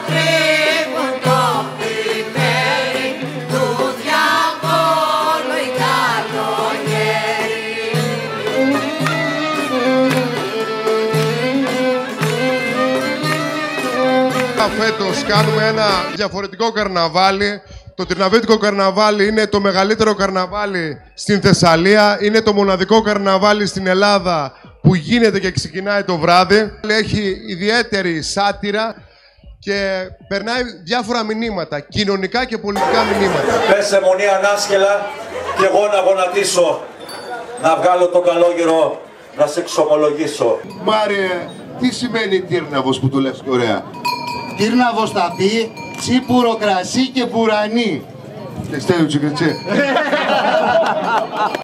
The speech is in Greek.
τρίβουν το πιπέρι του διαβόλου η καλογέρι. Φέτος κάνουμε ένα διαφορετικό καρναβάλι. Το Τριναβέτικο καρναβάλι είναι το μεγαλύτερο καρναβάλι στην Θεσσαλία. Είναι το μοναδικό καρναβάλι στην Ελλάδα που γίνεται και ξεκινάει το βράδυ. Έχει ιδιαίτερη σάτυρα και περνάει διάφορα μηνύματα, κοινωνικά και πολιτικά μηνύματα. Πέσε μονή ανάσκελα και εγώ να γονατίσω, να βγάλω τον καλόγερο, να σε εξομολογήσω. Μάριε, τι σημαίνει τύρναβος που το λες και ωραία? Τύρναβος θα πει τσίπουρο κρασί και μπουρανί. Και στέλνω τσικρετσέ.